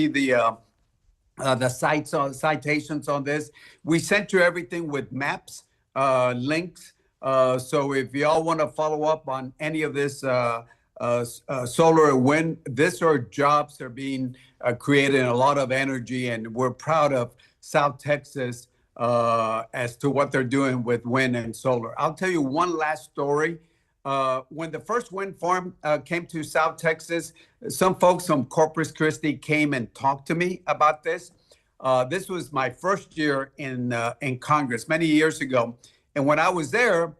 the citations on this. We sent you everything with maps, links. So if y'all want to follow up on any of this solar and wind, these are jobs that are being created and a lot of energy, and we're proud of South Texas as to what they're doing with wind and solar. I'll tell you one last story. When the first wind farm came to South Texas, some folks from Corpus Christi came and talked to me about this. This was my first year in Congress many years ago. And when I was there,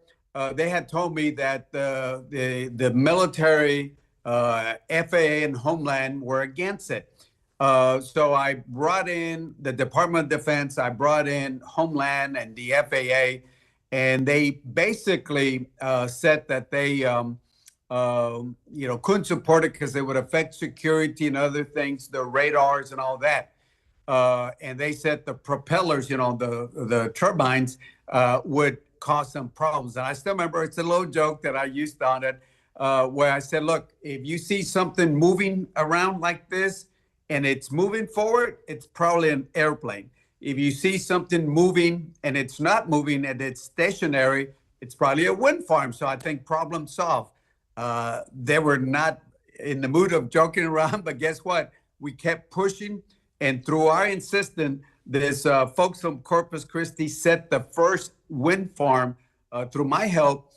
they had told me that the military, FAA, and Homeland were against it. So I brought in the Department of Defense, I brought in Homeland and the FAA, and they basically said that they couldn't support it because it would affect security and other things, the radars and all that. And they said the propellers, the turbines would cause some problems. And I still remember, it's a little joke that I used on it, where I said, look, if you see something moving around like this and it's moving forward, it's probably an airplane. If you see something moving and it's not moving and it's stationary, it's probably a wind farm. So I think problem solved. They were not in the mood of joking around, but guess what? We kept pushing, and through our insistence, this folks from Corpus Christi set the first wind farm through my help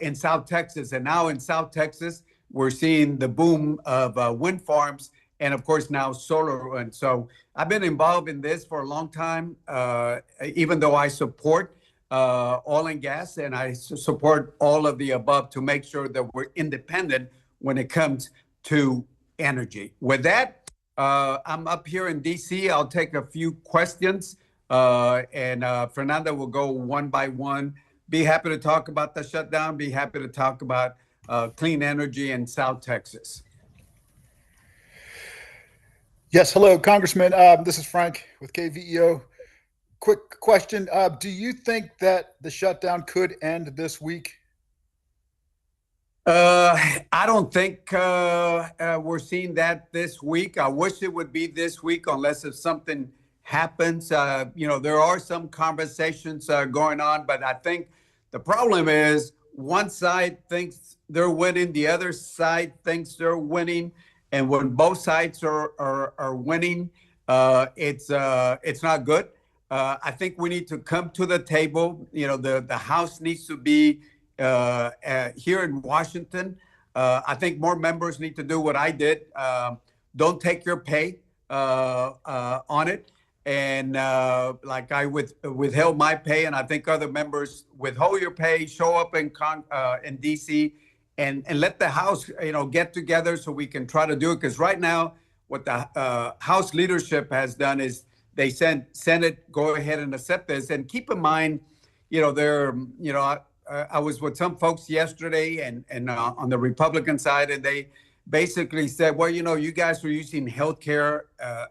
in South Texas. And now in South Texas, we're seeing the boom of wind farms, and of course now solar. And so I've been involved in this for a long time, even though I support oil and gas, and I support all of the above to make sure that we're independent when it comes to energy. With that, I'm up here in DC. I'll take a few questions, and Fernanda will go one by one. Be happy to talk about the shutdown. Be happy to talk about clean energy in South Texas. Yes, hello, Congressman. This is Frank with KVEO. Quick question. Do you think that the shutdown could end this week? I don't think we're seeing that this week. I wish it would be this week, unless if something happens. There are some conversations going on, but I think the problem is one side thinks they're winning, the other side thinks they're winning. And when both sides are winning, it's not good. I think we need to come to the table. The House needs to be here in Washington. I think more members need to do what I did. Don't take your pay on it. And like I withheld my pay, and I think other members withhold your pay, show up in DC, and let the House, get together so we can try to do it. Because right now, what the House leadership has done is they sent Senate, go ahead and accept this. And keep in mind, I was with some folks yesterday and on the Republican side, and they basically said, well, you guys are using healthcare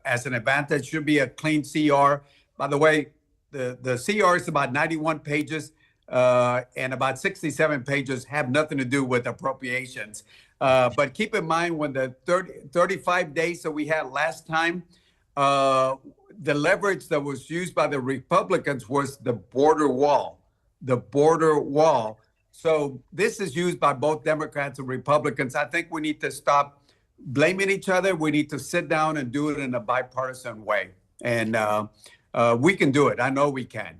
as an advantage. Should be a clean CR. By the way, the CR is about 91 pages. And about 67 pages have nothing to do with appropriations. But keep in mind, when the 35 days that we had last time, the leverage that was used by the Republicans was the border wall. So this is used by both Democrats and Republicans. I think we need to stop blaming each other. We need to sit down and do it in a bipartisan way. And we can do it. I know we can.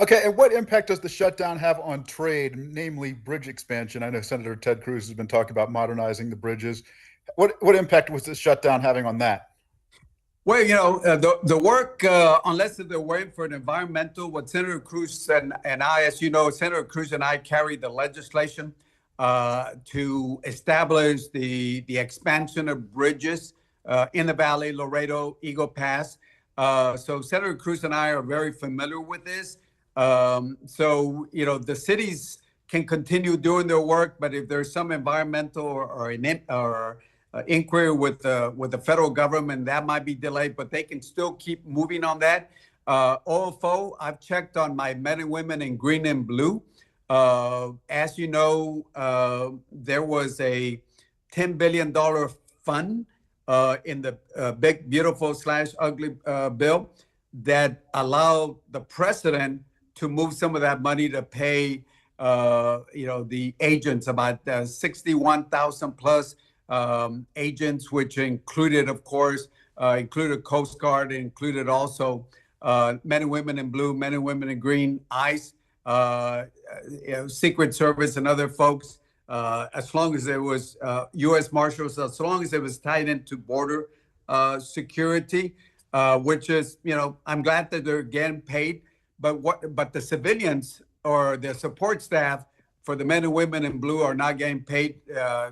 Okay, and what impact does the shutdown have on trade, namely bridge expansion? I know Senator Ted Cruz has been talking about modernizing the bridges. What impact was the shutdown having on that? Well, the work, unless they're waiting for an environmental, what Senator Cruz and I, as you know, Senator Cruz and I carried the legislation to establish the expansion of bridges in the Valley, Laredo, Eagle Pass. So Senator Cruz and I are very familiar with this. The cities can continue doing their work, but if there's some environmental or inquiry with the federal government, that might be delayed, but they can still keep moving on that. OFO, I've checked on my men and women in green and blue. As you know, there was a $10 billion fund in the big, beautiful slash ugly bill that allowed the president to move some of that money to pay, the agents, about 61,000 plus agents, which included, of course, included Coast Guard, included also men and women in blue, men and women in green, ICE, Secret Service, and other folks. As long as it was U.S. Marshals, as long as it was tied into border security, which is, I'm glad that they're getting paid. But the civilians or the support staff for the men and women in blue are not getting paid.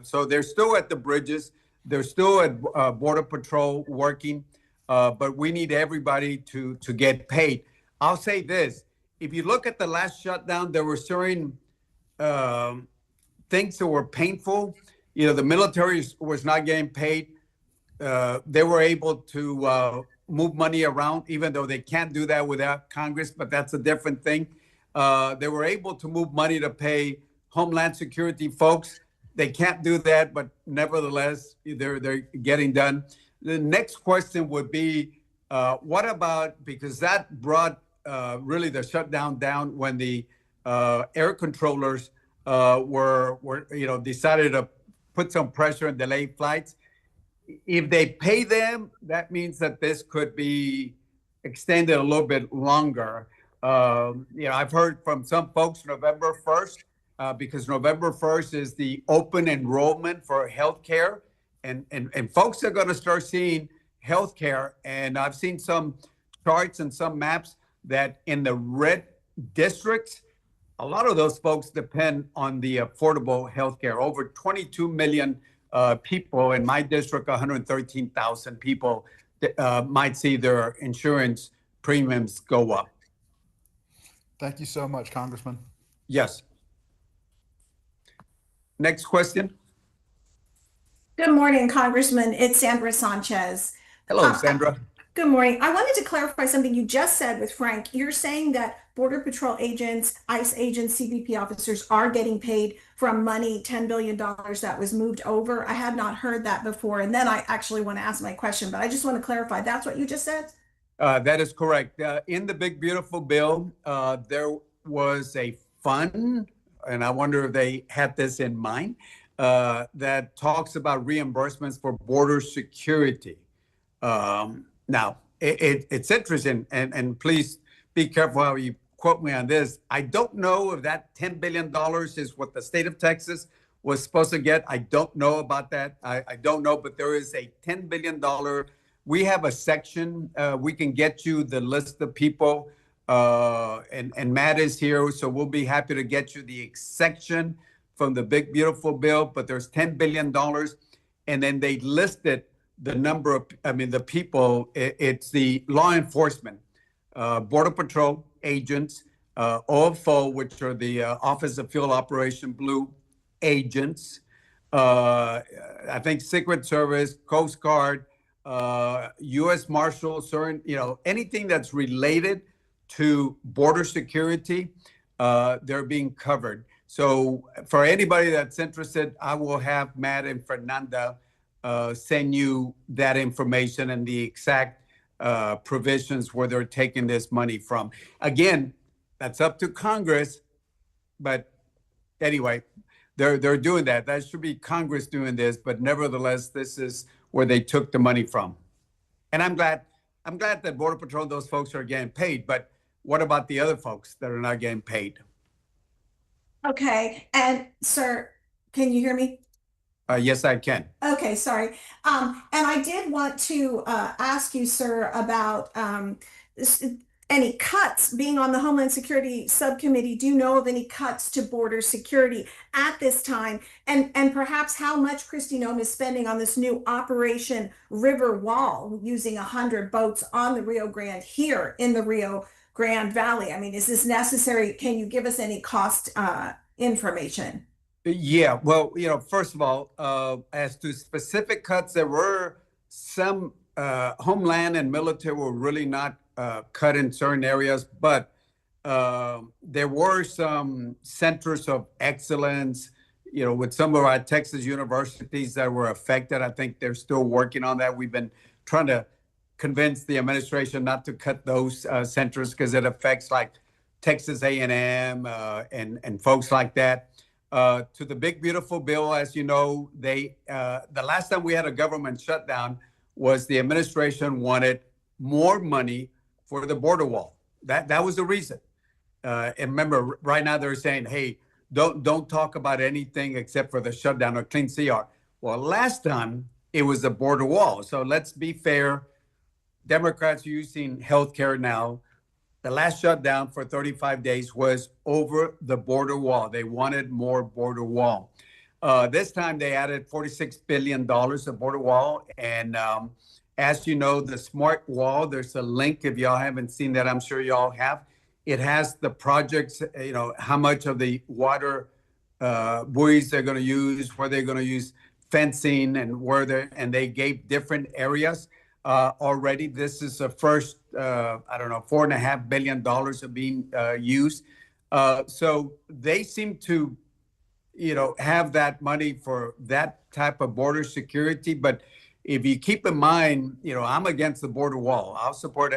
So they're still at the bridges. They're still at Border Patrol working. But we need everybody to get paid. I'll say this. If you look at the last shutdown, there were certain things that were painful. The military was not getting paid. They were able to move money around, even though they can't do that without Congress, but that's a different thing. They were able to move money to pay Homeland Security folks. They can't do that, but nevertheless, they're getting done. The next question would be, what about, because that brought really the shutdown down when the air controllers were decided to put some pressure and delay flights. If they pay them, that means that this could be extended a little bit longer. I've heard from some folks November 1st, because November 1st is the open enrollment for healthcare, and folks are going to start seeing healthcare. And I've seen some charts and some maps that in the red districts, a lot of those folks depend on the affordable healthcare. Over 22 million people in my district, 113,000 people might see their insurance premiums go up. Thank you so much, Congressman. Yes. Next question. Good morning, Congressman. It's Sandra Sanchez. Hello, Sandra. Good morning. I wanted to clarify something you just said with Frank. You're saying that Border Patrol agents, ICE agents, CBP officers are getting paid from money, $10 billion that was moved over. I had not heard that before. And then I actually want to ask my question, but I just want to clarify. That's what you just said? That is correct. In the big, beautiful bill, there was a fund, and I wonder if they had this in mind, that talks about reimbursements for border security. Now, it's interesting, and please be careful how you quote me on this. I don't know if that $10 billion is what the state of Texas was supposed to get. I don't know about that. I don't know, but there is a $10 billion. We have a section. We can get you the list of people, and Matt is here, so we'll be happy to get you the section from the big, beautiful bill, but there's $10 billion, and then they listed the number of, the people. It's the law enforcement, Border Patrol agents, OFO, which are the Office of Field Operation Blue agents, I think Secret Service, Coast Guard, U.S. Marshals, certain, anything that's related to border security, they're being covered. So for anybody that's interested, I will have Matt and Fernanda send you that information and the exact provisions where they're taking this money from. Again, that's up to Congress, but anyway, they're doing that. That should be Congress doing this, but nevertheless, this is where they took the money from. And I'm glad that Border Patrol, those folks are getting paid, but what about the other folks that are not getting paid? Okay. And sir, can you hear me? Yes, I can. Okay, sorry. And I did want to ask you, sir, about any cuts. Being on the Homeland Security Subcommittee, do you know of any cuts to border security at this time? And perhaps how much Kristi Noem is spending on this new Operation River Wall, using 100 boats on the Rio Grande here in the Rio Grande Valley? Is this necessary? Can you give us any cost information? Yeah, well, first of all, as to specific cuts, there were some Homeland and military were really not cut in certain areas, but there were some centers of excellence, with some of our Texas universities that were affected. I think they're still working on that. We've been trying to convince the administration not to cut those centers because it affects like Texas A&M and folks like that. To the big beautiful bill, as you know, the last time we had a government shutdown was the administration wanted more money for the border wall. That was the reason. And remember, right now they're saying, hey, don't talk about anything except for the shutdown or clean CR. Well, last time it was the border wall. So let's be fair. Democrats are using healthcare now. The last shutdown for 35 days was over the border wall. They wanted more border wall. This time they added $46 billion of border wall. And as you know, the smart wall, there's a link. If y'all haven't seen that, I'm sure y'all have. It has the projects, how much of the water buoys they're going to use, where they're going to use fencing and they gave different areas. Already. This is the first, $4.5 billion of being used. So they seem to, have that money for that type of border security. But if you keep in mind, I'm against the border wall. I'll support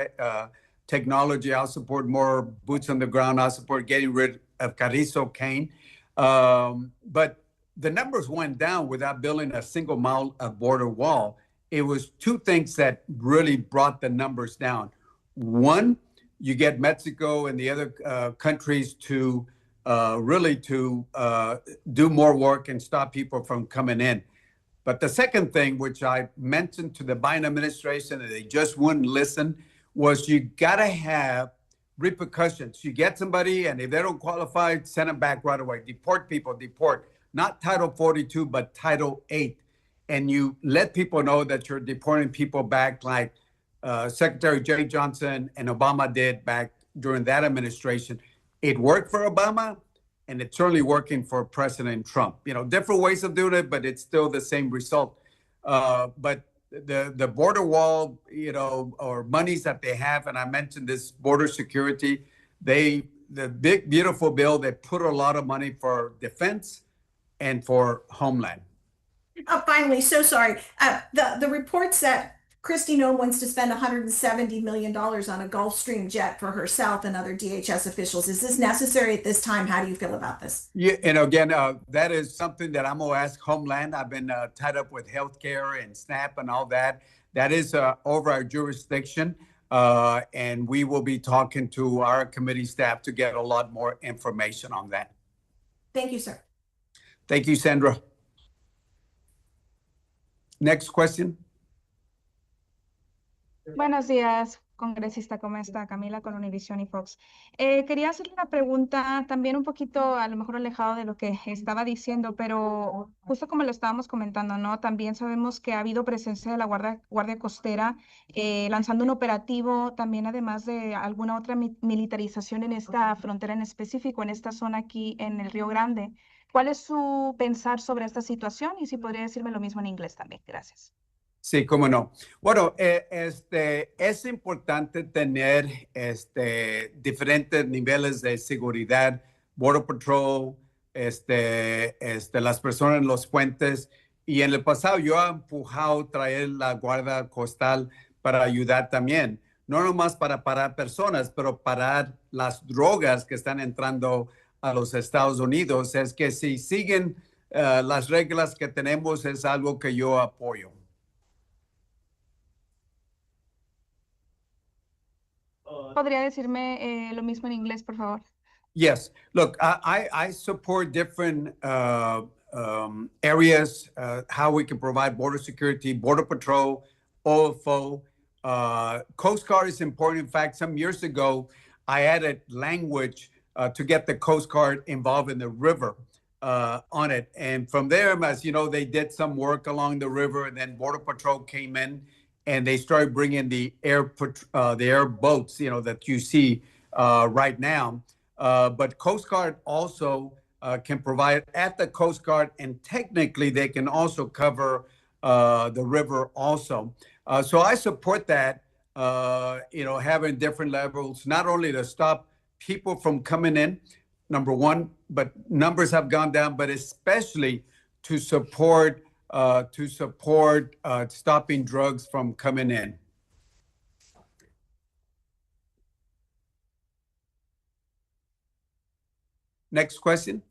technology. I'll support more boots on the ground. I'll support getting rid of Carrizo Cane. But the numbers went down without building a single mile of border wall. It was two things that really brought the numbers down. One, you get Mexico and the other countries to really do more work and stop people from coming in. But the second thing, which I mentioned to the Biden administration, and they just wouldn't listen, was you gotta have repercussions. You get somebody, and if they don't qualify, send them back right away. Deport people, deport. Not Title 42, but Title 8. And you let people know that you're deporting people back like Secretary Jay Johnson and Obama did back during that administration. It worked for Obama, and it's certainly working for President Trump. Different ways of doing it, but it's still the same result. But the border wall, or monies that they have, and I mentioned this border security, the big, beautiful bill, they put a lot of money for defense and for homeland. Finally, so sorry. The reports that Kristi Noem wants to spend $170 million on a Gulfstream jet for herself and other DHS officials. Is this necessary at this time? How do you feel about this? Yeah, and again, that is something that I'm going to ask Homeland. I've been tied up with healthcare and SNAP and all that. That is over our jurisdiction. And we will be talking to our committee staff to get a lot more information on that. Thank you, sir. Thank you, Sandra. Next question. Buenos días, congresista, ¿cómo está? Camila con Univision y Fox. Quería hacerle una pregunta también un poquito a lo mejor alejado de lo que estaba diciendo, pero justo como lo estábamos comentando, ¿no? También sabemos que ha habido presencia de la Guardia Costera lanzando un operativo, también además de alguna otra militarización en esta frontera en específico, en esta zona aquí en el Río Grande. ¿Cuál es su pensar sobre esta situación? Y si podría decirme lo mismo en inglés también. Gracias. Sí, cómo no. Bueno, es importante tener diferentes niveles de seguridad, Border Patrol, las personas en los puentes. Y en el pasado yo he empujado traer la Guardia Costal para ayudar también. No nomás para parar personas, pero parar las drogas que están entrando a los Estados Unidos. Es que si siguen las reglas que tenemos, es algo que yo apoyo. ¿Podría decirme lo mismo en inglés, por favor? Yes. Look, I support different areas, how we can provide border security, Border Patrol, OFO. Coast Guard is important. In fact, some years ago, I added language to get the Coast Guard involved in the river on it. And from there, as you know, they did some work along the river, and then Border Patrol came in and they started bringing the air boats, that you see right now. But Coast Guard also can provide at the Coast Guard, and technically they can also cover the river also. So I support that, having different levels, not only to stop people from coming in, number one, but numbers have gone down, but especially to support stopping drugs from coming in. Next question.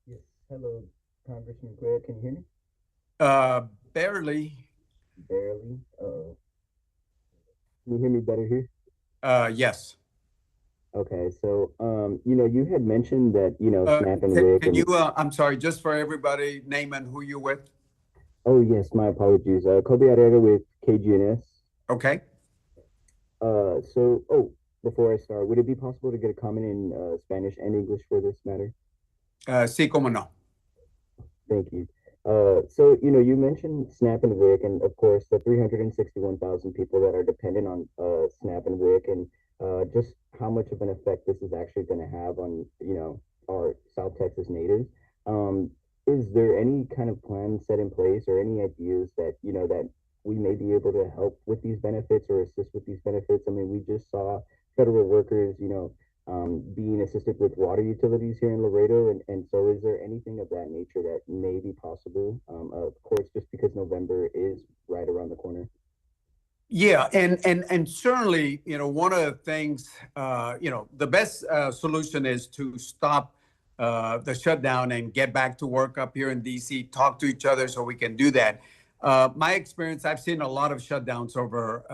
Yes. Hello, Congressman Cuellar. Can you hear me? Barely. Barely. Can you hear me better here? Yes. Okay. So, you had mentioned that, Snap and WIC Can and you, I'm sorry, just for everybody, name and who you're with? oh yes, my apologies. Kobe Arrega with KGNS. Okay. Before I start, would it be possible to get a comment in Spanish and English for this matter? Sí, cómo no. Thank you. You mentioned SNAP and WIC, and of course, the 361,000 people that are dependent on SNAP and WIC, and just how much of an effect this is actually going to have on, our South Texas natives. Is there any kind of plan set in place or any ideas that, that we may be able to help with these benefits or assist with these benefits? I mean, we just saw federal workers, being assisted with water utilities here in Laredo. And so is there anything of that nature that may be possible? Of course, just because November is right around the corner. Yeah, and certainly, one of the things, the best solution is to stop the shutdown and get back to work up here in DC, talk to each other so we can do that. My experience, I've seen a lot of shutdowns over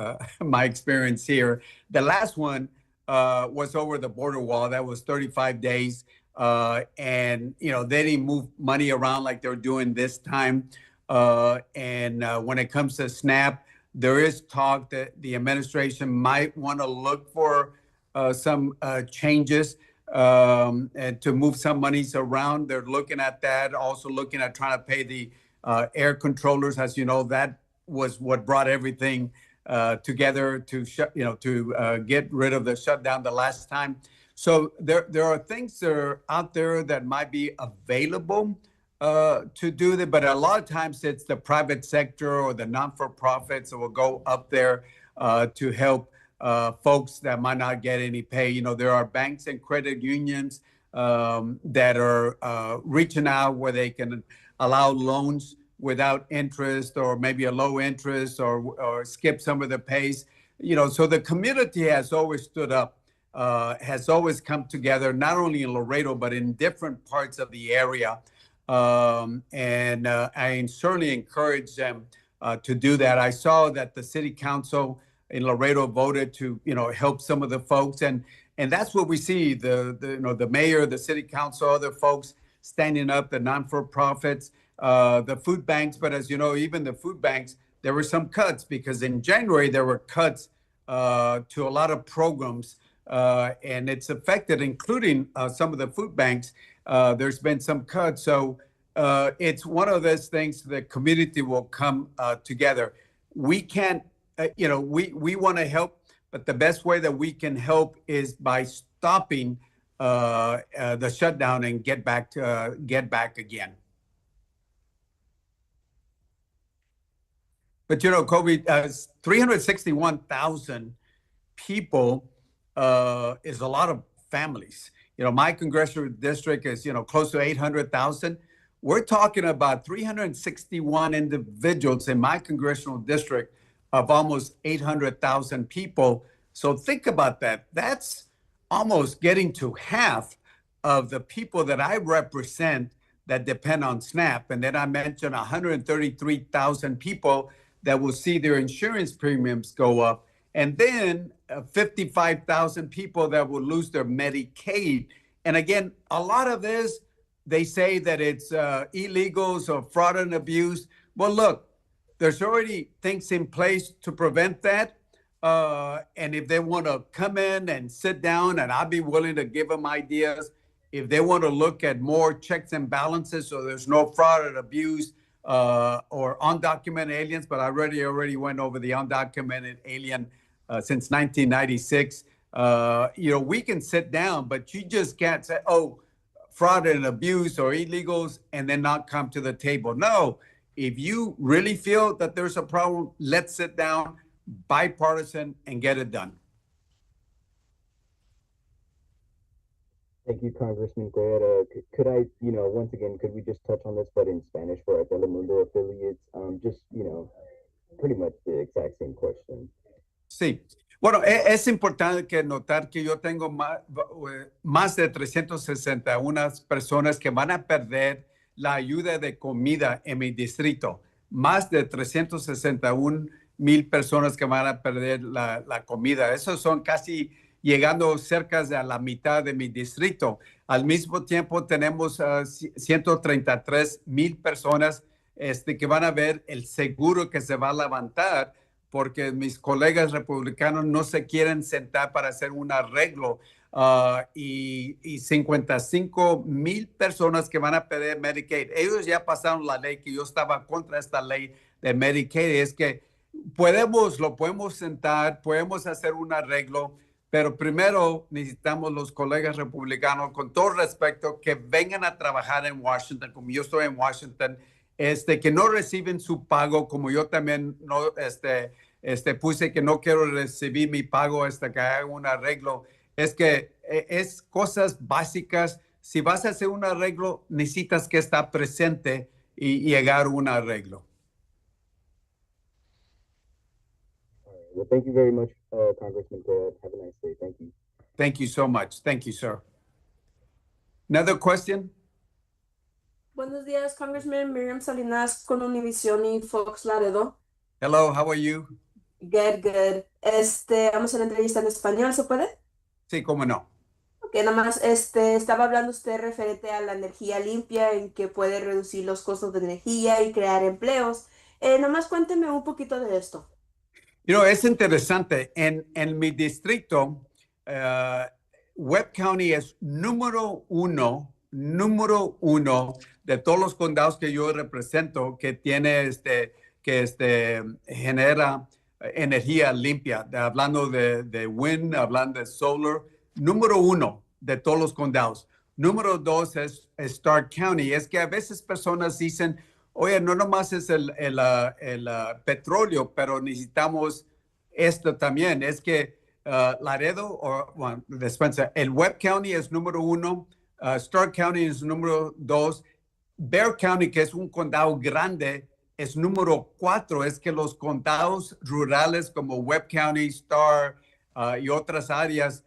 my experience here. The last one was over the border wall. That was 35 days. And, they didn't move money around like they're doing this time. And when it comes to SNAP, there is talk that the administration might want to look for some changes and to move some monies around. They're looking at that, also looking at trying to pay the air controllers. As you know, that was what brought everything together to get rid of the shutdown the last time. So there are things that are out there that might be available to do that, but a lot of times it's the private sector or the non-for-profits that will go up there to help folks that might not get any pay. There are banks and credit unions that are reaching out where they can allow loans without interest or maybe a low interest or skip some of the pays. So the community has always stood up, has always come together, not only in Laredo, but in different parts of the area. And I certainly encourage them to do that. I saw that the city council in Laredo voted to, help some of the folks, and that's what we see: the mayor, the city council, other folks standing up, the non-for-profits, the food banks. But as you know, even the food banks, there were some cuts because in January there were cuts to a lot of programs, and it's affected, including some of the food banks. There's been some cuts. So it's one of those things the community will come together. We can't, we want to help, but the best way that we can help is by stopping the shutdown and get back again. But, COVID, 361,000 people is a lot of families. My congressional district is, close to 800,000. We're talking about 361 individuals in my congressional district of almost 800,000 people. So think about that. That's almost getting to half of the people that I represent that depend on SNAP. And then I mentioned 133,000 people that will see their insurance premiums go up. And then 55,000 people that will lose their Medicaid. And again, a lot of this, they say that it's illegals or fraud and abuse. Well, look, there's already things in place to prevent that. And if they want to come in and sit down, and I'll be willing to give them ideas, if they want to look at more checks and balances so there's no fraud and abuse or undocumented aliens, but I already went over the undocumented alien since 1996. We can sit down, but you just can't say, oh, fraud and abuse or illegals, and then not come to the table. No, if you really feel that there's a problem, let's sit down, bipartisan, and get it done. Thank you, Congressman Cuellar. Could I, once again, could we just touch on this, but in Spanish for our Telemundo affiliates? Just, pretty much the exact same question. Sí. Bueno, es importante que notar que yo tengo más de 361 personas que van a perder la ayuda de comida en mi distrito. Más de 361,000 personas que van a perder la comida. Esos son casi llegando cerca de la mitad de mi distrito. Al mismo tiempo tenemos 133,000 personas que van a ver el seguro que se va a levantar porque mis colegas republicanos no se quieren sentar para hacer un arreglo y 55,000 personas que van a pedir Medicaid. Ellos ya pasaron la ley, que yo estaba contra esta ley de Medicaid. Es que lo podemos sentar, podemos hacer un arreglo, pero primero necesitamos los colegas republicanos, con todo respeto, que vengan a trabajar en Washington, como yo estoy en Washington, que no reciben su pago, como yo también no, puse que no quiero recibir mi pago hasta que haga un arreglo. Es que es cosas básicas. Si vas a hacer un arreglo, necesitas que estar presente y llegar a un arreglo. Well, thank you very much, Congressman Cuellar. Have a nice day. Thank you. Thank you so much. Thank you, sir. Another question? Buenos días, Congressman. Miriam Salinas con Univision y Fox Laredo. Hello, how are you? Good, good. Vamos a la entrevista en español, ¿se puede? Sí, cómo no. Ok, nada más, estaba hablando usted referente a la energía limpia, en que puede reducir los costos de energía y crear empleos. Nada más cuénteme un poquito de esto. Es interesante. En mi distrito, Webb County es número uno de todos los condados que yo represento que tiene genera energía limpia, hablando de wind, hablando de solar. Número uno de todos los condados. Número dos es Stark County. Es que a veces personas dicen, oye, no nomás es el petróleo, pero necesitamos esto también. Es que Laredo, el Webb County es número uno, Stark County es número dos, Bexar County, que es un condado grande, es número 4. Es que los condados rurales como Webb County, Starr y otras áreas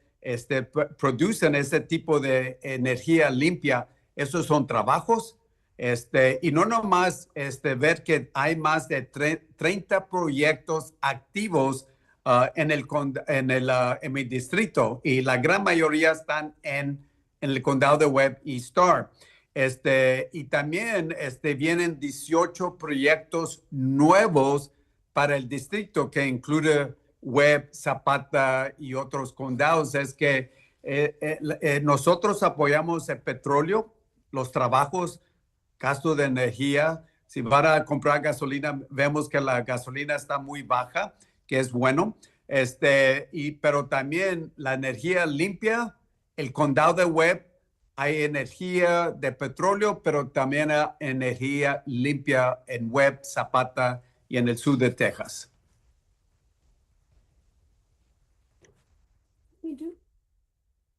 producen ese tipo de energía limpia. Esos son trabajos. Y no nomás ver que hay más de 30 proyectos activos en mi distrito, y la gran mayoría están en el condado de Webb y Starr. Y también vienen 18 proyectos nuevos para el distrito que incluye Webb, Zapata y otros condados. Es que nosotros apoyamos el petróleo, los trabajos, gasto de energía. Si van a comprar gasolina, vemos que la gasolina está muy baja, que es bueno. Pero también la energía limpia, el condado de Webb, hay energía de petróleo, pero también hay energía limpia en Webb, Zapata y en el sur de Texas.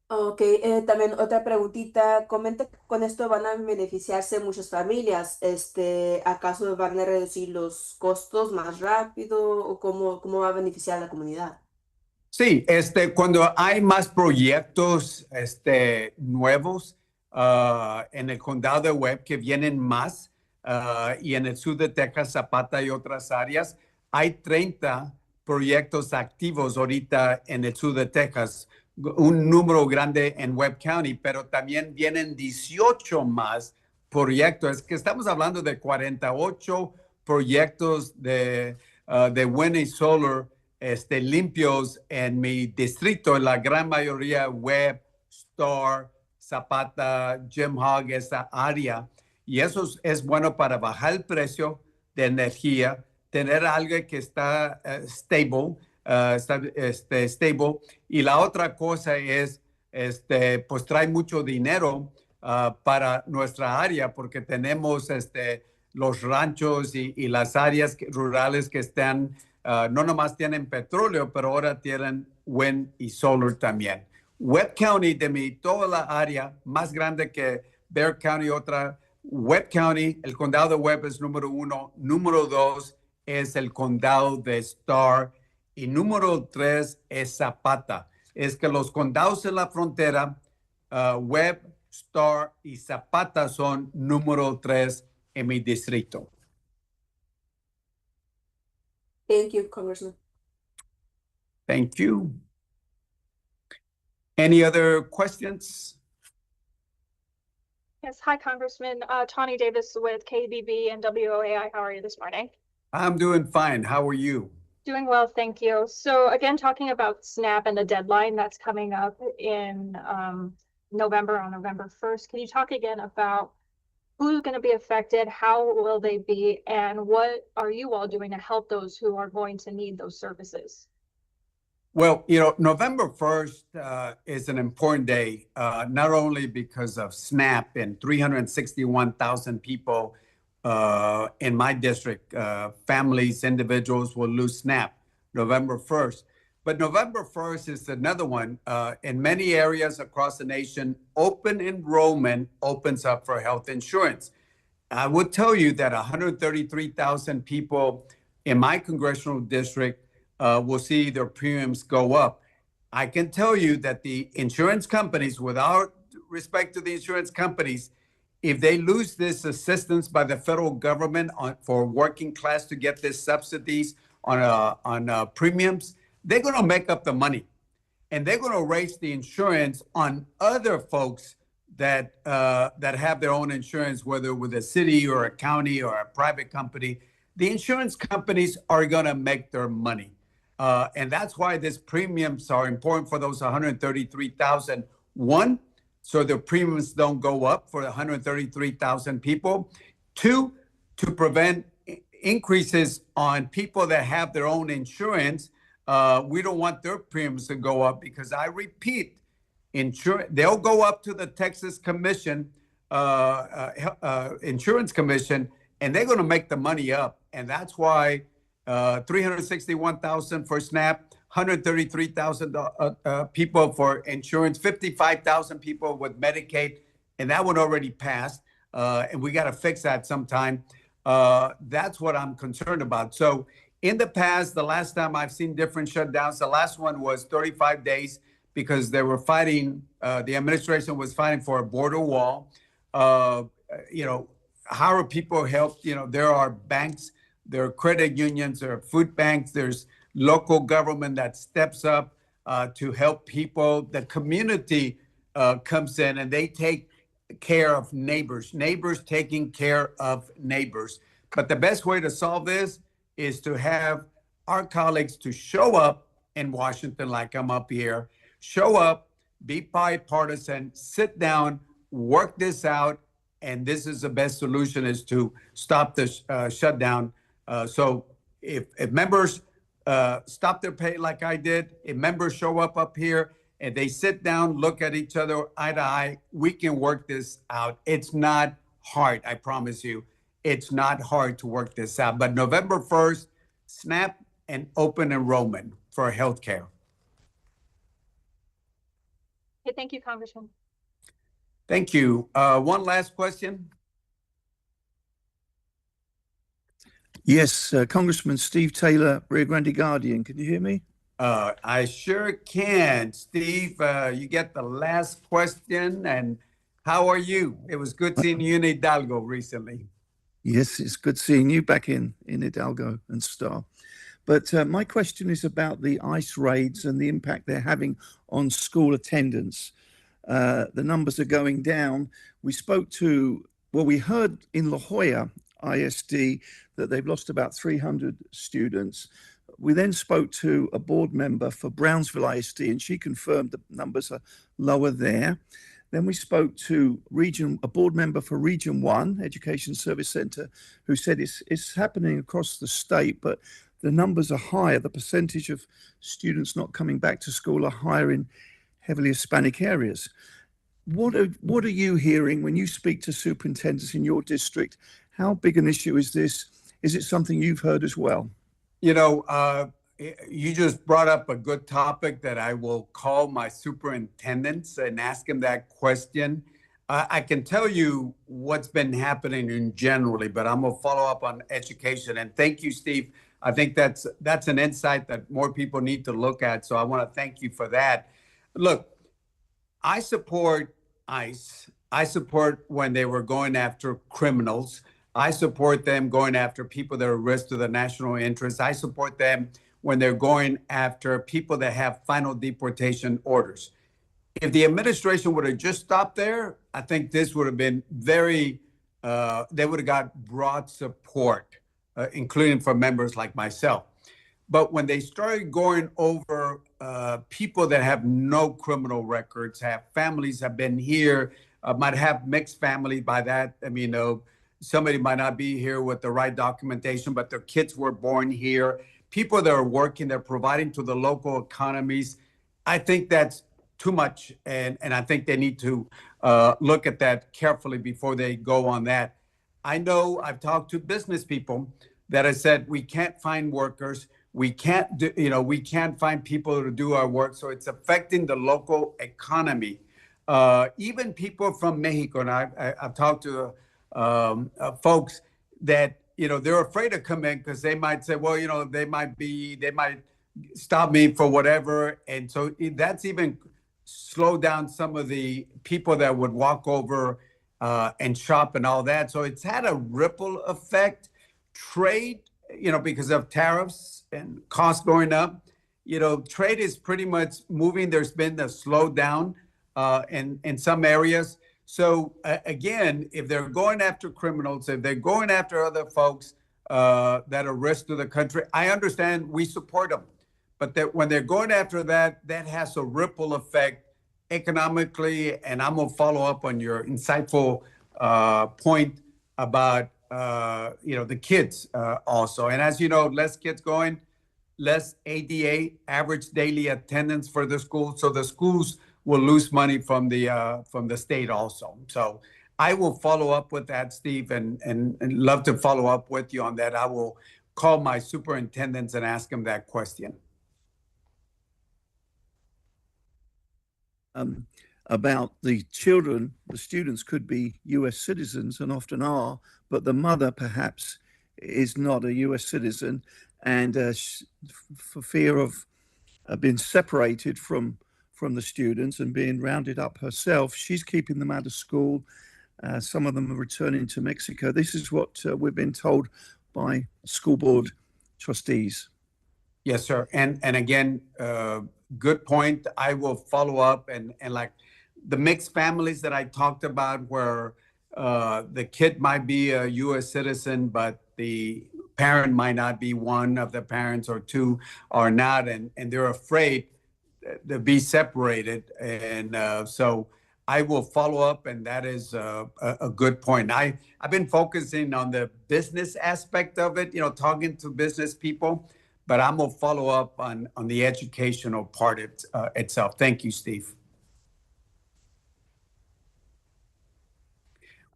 Ok, también otra preguntita. Comenta que con esto van a beneficiarse muchas familias. ¿Acaso van a reducir los costos más rápido o cómo va a beneficiar a la comunidad? Sí, cuando hay más proyectos nuevos en el condado de Webb, que vienen más, y en el sur de Texas, Zapata y otras áreas, hay 30 proyectos activos ahorita en el sur de Texas, un número grande en Webb County, pero también vienen 18 más proyectos. Es que estamos hablando de 48 proyectos de wind y solar limpios en mi distrito, la gran mayoría Webb, Starr, Zapata, Jim Hogg, esa área. Y eso es bueno para bajar el precio de energía, tener algo que está stable. Y la otra cosa es, pues trae mucho dinero para nuestra área, porque tenemos los ranchos y las áreas rurales que están, no nomás tienen petróleo, pero ahora tienen wind y solar también. Webb County, toda la área más grande que Bexar County, otra. Webb County, el condado de Webb es número 1. Número 2 es el condado de Starr. Y número 3 es Zapata. Es que los condados en la frontera, Webb, Starr y Zapata son número 3 en mi distrito. Thank you, Congressman. Thank you. Any other questions? Yes, hi, Congressman. Tawny Davis with KBB and WOAI. How are you this morning? I'm doing fine. How are you? Doing well, thank you. So again, talking about SNAP and the deadline that's coming up in November, on November 1st, can you talk again about who's going to be affected, how will they be, and what are you all doing to help those who are going to need those services? Well, November 1st is an important day, not only because of SNAP and 361,000 people in my district, families, individuals will lose SNAP November 1st. But November 1st is another one. In many areas across the nation, open enrollment opens up for health insurance. I would tell you that 133,000 people in my congressional district will see their premiums go up. I can tell you that the insurance companies, without respect to the insurance companies, if they lose this assistance by the federal government for working class to get these subsidies on premiums, they're going to make up the money, and they're going to raise the insurance on other folks that have their own insurance, whether with a city or a county or a private company. The insurance companies are going to make their money. And that's why these premiums are important for those 133,000. One, so the premiums don't go up for 133,000 people. Two, to prevent increases on people that have their own insurance. We don't want their premiums to go up because, I repeat, they'll go up to the Texas Commission, Insurance Commission, and they're going to make the money up. And that's why 361,000 for SNAP, 133,000 people for insurance, 55,000 people with Medicaid, and that one already passed. And we got to fix that sometime. That's what I'm concerned about. So in the past, the last time I've seen different shutdowns, the last one was 35 days because they were fighting, the administration was fighting for a border wall. How are people helped? There are banks, there are credit unions, there are food banks, there's local government that steps up to help people. The community comes in and they take care of neighbors taking care of neighbors. But the best way to solve this is to have our colleagues to show up in Washington, like I'm up here, show up, be bipartisan, sit down, work this out. And this is the best solution, is to stop this shutdown. So if members stop their pay like I did, if members show up here and they sit down, look at each other eye to eye, we can work this out. It's not hard, I promise you. It's not hard to work this out. But November 1st, SNAP and open enrollment for healthcare. Okay, thank you, Congressman. Thank you. One last question. Yes, Congressman Steve Taylor, Rio Grande Guardian. Can you hear me? I sure can. Steve, you get the last question. And how are you? It was good seeing you in Hidalgo recently. Yes, it's good seeing you back in Hidalgo and Star. But my question is about the ICE raids and the impact they're having on school attendance. The numbers are going down. We heard in La Jolla ISD that they've lost about 300 students. We then spoke to a board member for Brownsville ISD, and she confirmed the numbers are lower there. Then we spoke to a board member for Region 1 Education Service Center, who said it's happening across the state, but the numbers are higher. The percentage of students not coming back to school are higher in heavily Hispanic areas. what are you hearing when you speak to superintendents in your district? How big an issue is this? Is it something you've heard as well? You know, you just brought up a good topic that I will call my superintendents and ask them that question. I can tell you what's been happening in generally, but I'm gonna follow up on education. And thank you, Steve. I think that's an insight that more people need to look at. So I want to thank you for that. Look, I support ICE. I support when they were going after criminals. I support them going after people that are a risk to the national interest. I support them when they're going after people that have final deportation orders. If the administration would have just stopped there, I think this would have been they would have got broad support, including from members like myself. But when they started going over people that have no criminal records, have families have been here, might have mixed family. By that, I mean, somebody might not be here with the right documentation, but their kids were born here. People that are working, they're providing to the local economies. I think that's too much, and I think they need to look at that carefully before they go on that. I know I've talked to business people that have said we can't find workers, we can't do, we can't find people to do our work, so it's affecting the local economy. Even people from Mexico, and I've talked to folks that they're afraid to come in because they might say, well, they might stop me for whatever, and so that's even slow down some of the people that would walk over and shop and all that. So it's had a ripple effect. Trade, because of tariffs and costs going up, trade is pretty much moving. There's been a slowdown in some areas. So again, if they're going after criminals, if they're going after other folks that are risk to the country, I understand we support them. But that when they're going after that has a ripple effect economically. And I'm going to follow up on your insightful point about, the kids also. And as you know, less kids going, less ADA, average daily attendance for the school. So the schools will lose money from the state also. So I will follow up with that, Steve, and love to follow up with you on that. I will call my superintendents and ask them that question. About the children, the students could be US citizens and often are, but the mother perhaps is not a US citizen, and for fear of being separated from the students and being rounded up herself, she's keeping them out of school. Some of them are returning to Mexico. This is what we've been told by school board trustees. Yes, sir. And again, good point. I will follow up and like the mixed families that I talked about where the kid might be a U.S. citizen, but the parent might not be one of the parents or two are not, and they're afraid to be separated. And so I will follow up, and that is a good point. I've been focusing on the business aspect of it, talking to business people, but I'm going to follow up on the educational part itself. Thank you, Steve.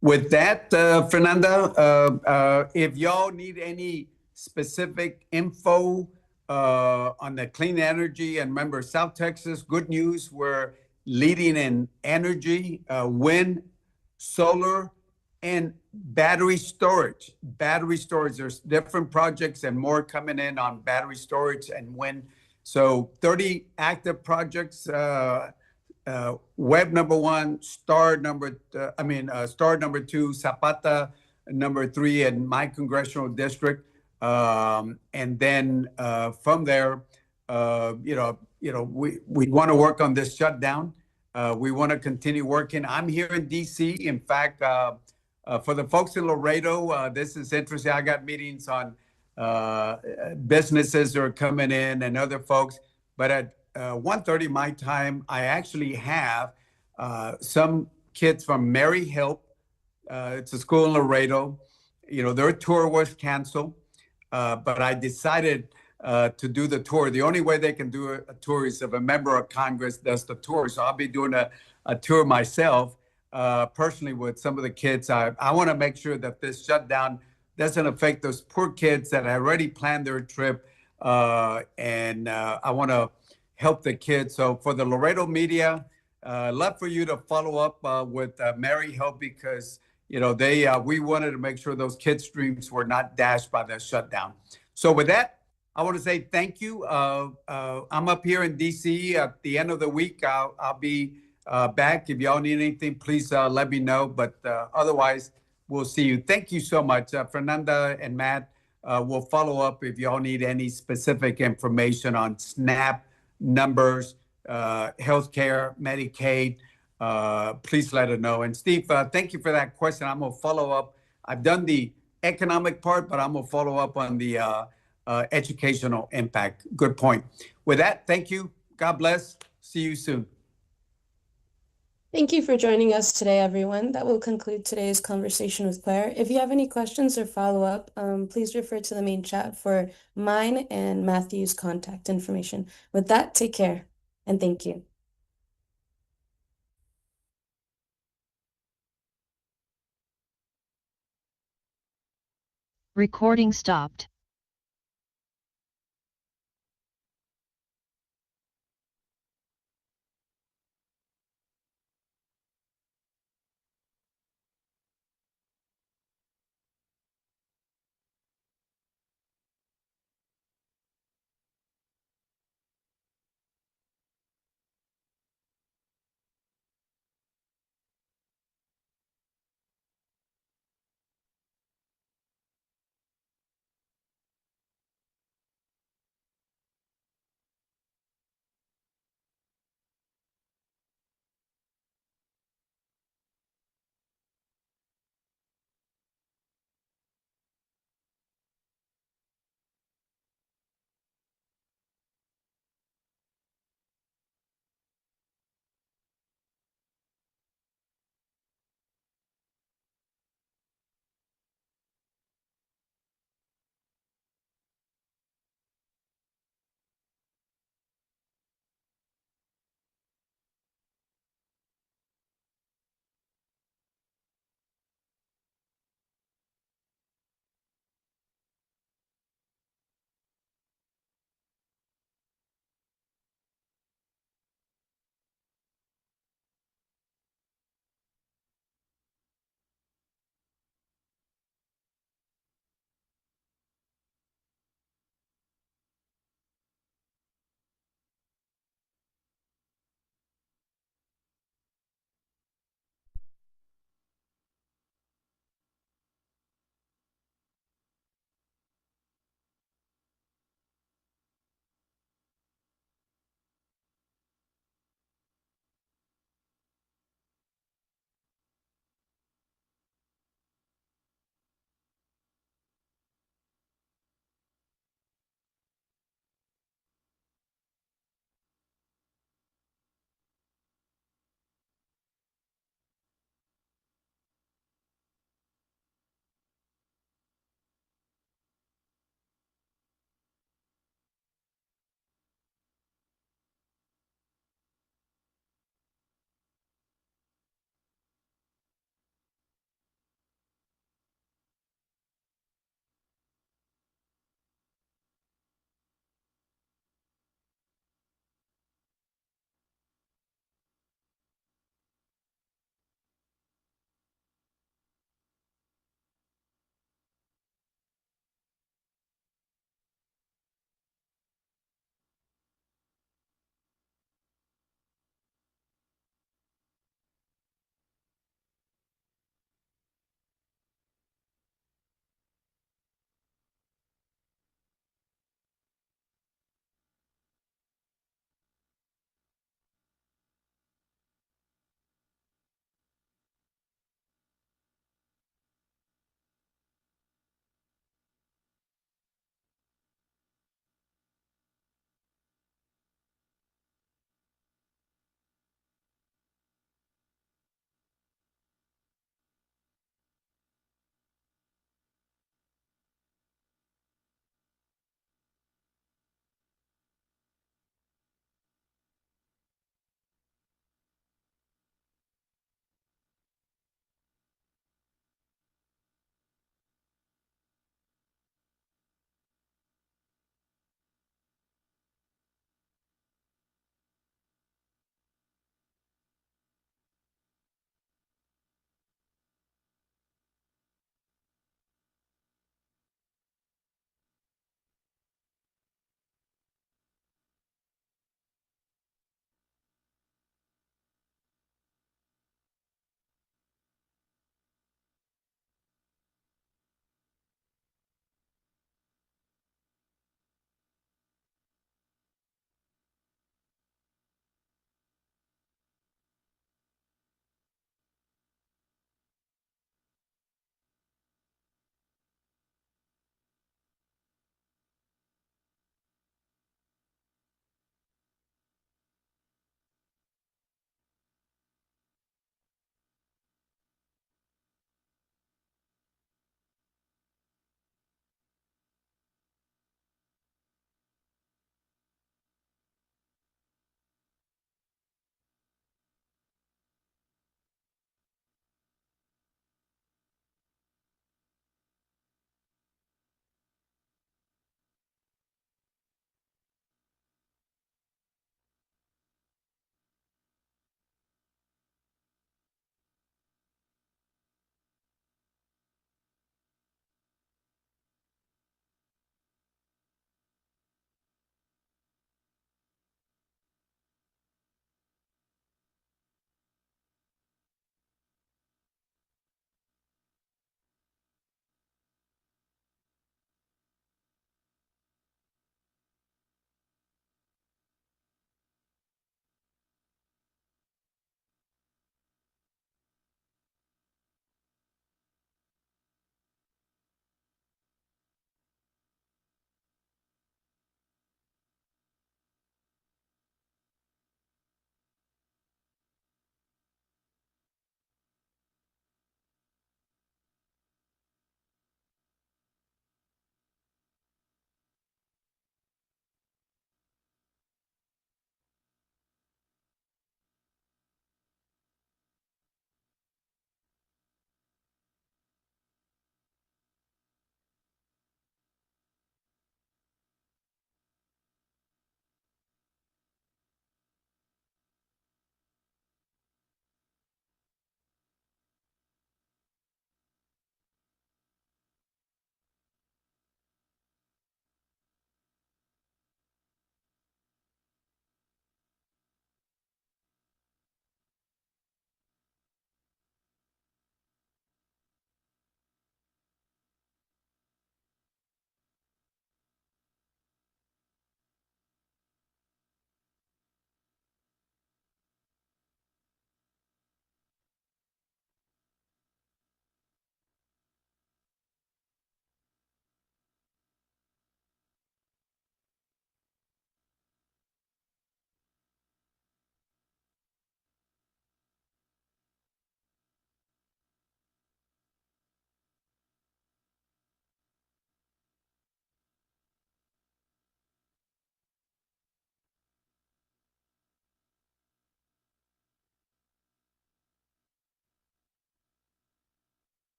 With that, Fernanda, if y'all need any specific info on the clean energy, and remember, South Texas, good news, we're leading in energy, wind, solar, and battery storage. Battery storage, there's different projects and more coming in on battery storage and wind. So 30 active projects, Webb #1, Star #2, Zapata #3 in my congressional district. And then from there, we want to work on this shutdown. We want to continue working. I'm here in DC. In fact, for the folks in Laredo, this is interesting. I got meetings on businesses that are coming in and other folks. But at 1:30 my time, I actually have some kids from Mary Hill. It's a school in Laredo. Their tour was canceled. But I decided to do the tour. The only way they can do a tour is if a member of Congress does the tour. So I'll be doing a tour myself, personally with some of the kids. I want to make sure that this shutdown doesn't affect those poor kids that already planned their trip. And I want to help the kids. So for the Laredo media, love for you to follow up with Mary Help, because we wanted to make sure those kids' dreams were not dashed by the shutdown. So with that, I want to say thank you. I'm up here in DC at the end of the week. I'll be back. If y'all need anything, please let me know. But otherwise, we'll see you. Thank you so much. Fernanda and Matt will follow up if y'all need any specific information on SNAP numbers, healthcare, Medicaid. Please let us know. And Steve, thank you for that question. I'm going to follow up. I've done the economic part, but I'm going to follow up on the educational impact. Good point. With that, thank you. God bless. See you soon. Thank you for joining us today, everyone. That will conclude today's conversation with Cuellar. If you have any questions or follow-up, please refer to the main chat for mine and Matthew's contact information. With that, take care and thank you. Recording stopped.